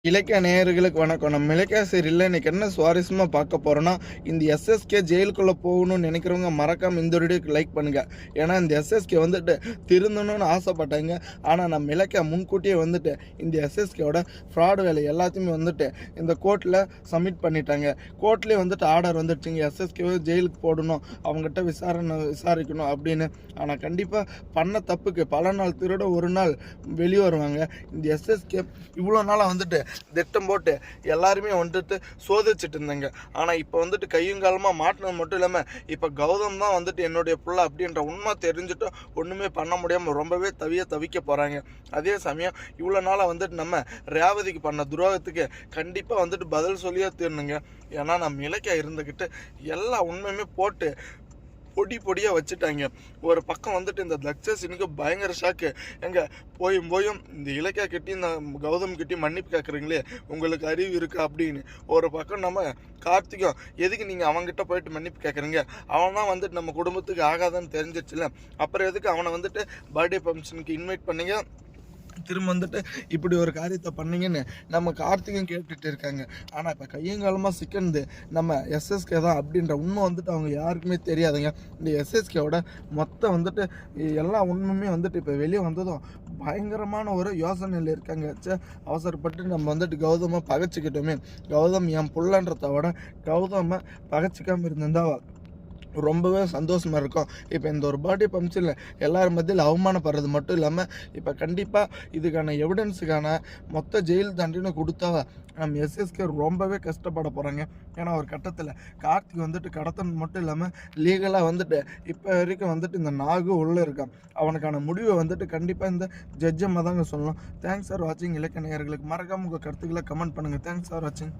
இலக்கிய நேயர்களுக்கு வணக்கம். நம்ம இலக்கிய சீரியல்ல இன்னைக்கு என்ன சுவாரஸ்யமா பார்க்க போறோம்னா, இந்த எஸ்எஸ்கே ஜெயிலுக்குள்ள போகணும்னு நினைக்கிறவங்க மறக்காம இந்த வீடியோக்கு லைக் பண்ணுங்க. ஏன்னா இந்த எஸ்எஸ்கே வந்துட்டு திருந்தணும்னு ஆசைப்பட்டாங்க. ஆனால் நம்ம இலக்கிய முன்கூட்டியே வந்துட்டு இந்த எஸ்எஸ்கேவோட ஃப்ராடு வேலை எல்லாத்தையுமே வந்துட்டு இந்த கோர்ட்டில் சப்மிட் பண்ணிட்டாங்க. கோர்ட்லேயே வந்துட்டு ஆர்டர் வந்துடுச்சுங்க, எஸ்எஸ்கேவை ஜெயிலுக்கு போடணும், அவங்ககிட்ட விசாரிக்கணும் அப்படின்னு. ஆனால் கண்டிப்பாக பண்ண தப்புக்கு பல நாள் திருட ஒரு நாள் வெளியே வருவாங்க. இந்த எஸ்எஸ்கே இவ்வளோ நாளாக வந்துட்டு திட்டம் போட்டு எல்லாருமே வந்துட்டு சோதிச்சுட்டு இருந்தாங்க. ஆனால் இப்போ வந்துட்டு கையும் காலமாக மாட்டினது மட்டும் இல்லாமல் இப்போ கௌதம் தான் வந்துட்டு என்னுடைய புள்ள அப்படின்ற உண்மை தெரிஞ்சுட்டு ஒன்றுமே பண்ண முடியாமல் ரொம்பவே தவிக்க போகிறாங்க. அதே சமயம் இவ்வளோ நாளாக வந்துட்டு நம்ம ரேவதிக்கு பண்ண துரோகத்துக்கு கண்டிப்பாக வந்துட்டு பதில் சொல்லியே தீரணுங்க. ஏன்னா நம்ம இலக்கியா இருந்துக்கிட்டு எல்லா உண்மையுமே போட்டு பொடியாக வச்சுட்டாங்க. ஒரு பக்கம் வந்துட்டு இந்த தக்ஷசினுக்கு பயங்கர ஷாக்கு. போயும் இந்த இலக்கியா கிட்டேயும் இந்த கௌதம் கிட்டேயும் மன்னிப்பு கேட்குறீங்களே, உங்களுக்கு அறிவு இருக்கா அப்படின்னு. ஒரு பக்கம் நம்ம கார்த்திகம், எதுக்கு நீங்கள் அவங்ககிட்ட போயிட்டு மன்னிப்பு கேட்குறீங்க, அவன் தான் வந்துட்டு நம்ம குடும்பத்துக்கு ஆகாதான்னு தெரிஞ்சிச்சுல, அப்புறம் எதுக்கு அவனை வந்துட்டு பர்த்டே ஃபங்க்ஷனுக்கு இன்வைட் பண்ணீங்க, திரும்ப வந்துட்டு இப்படி ஒரு காரியத்தை பண்ணீங்கன்னு நம்ம கார்த்திகம் கேட்டுட்டு இருக்காங்க. ஆனால் இப்போ கையங்காலமாக சிக்கனது நம்ம எஸ்எஸ்கே தான் அப்படின்ற உண்மை வந்துட்டு அவங்க யாருக்குமே தெரியாதுங்க. இந்த எஸ்எஸ்கேவோட மொத்தம் வந்துட்டு எல்லா உண்மையுமே வந்துட்டு இப்போ வெளியே வந்ததும் பயங்கரமான ஒரு யோசனையில் இருக்காங்க. அவசரப்பட்டு நம்ம வந்துட்டு கௌதமை பகைச்சிக்கிட்டோமே, கௌதம் என் புள்ளன்றதை விட கௌதமை பகைச்சிக்காமல் இருந்திருந்தா ரொம்பவே சந்தோஷமாக இருக்கும். இப்போ இந்த ஒரு பர்த்டே ஃபங்க்ஷனில் எல்லாரும் மத்தியில் அவமானப்படுறது மட்டும் இல்லாமல் இப்போ கண்டிப்பாக இதுக்கான எவிடன்ஸுக்கான மொத்த ஜெயில் தண்டனை கொடுத்தா நம்ம எஸ்எஸ்கே ரொம்பவே கஷ்டப்பட போகிறாங்க. ஏன்னா ஒரு கட்டத்தில் கார்த்திக் வந்துட்டு கடத்தல் மட்டும் இல்லாமல் லீகலாக வந்துட்டு இப்போ வரைக்கும் வந்துட்டு இந்த நாகு உள்ளே இருக்கான். அவனுக்கான முடிவை வந்துட்டு கண்டிப்பாக இந்த ஜட்ஜம்மா தாங்க சொல்லணும். தேங்க்ஸ் ஃபார் வாட்சிங். இலக்கிய நேயர்களுக்கு மறக்காமல் உங்கள் கருத்துக்களை கமெண்ட் பண்ணுங்கள். தேங்க்ஸ் ஃபார் வாட்சிங்.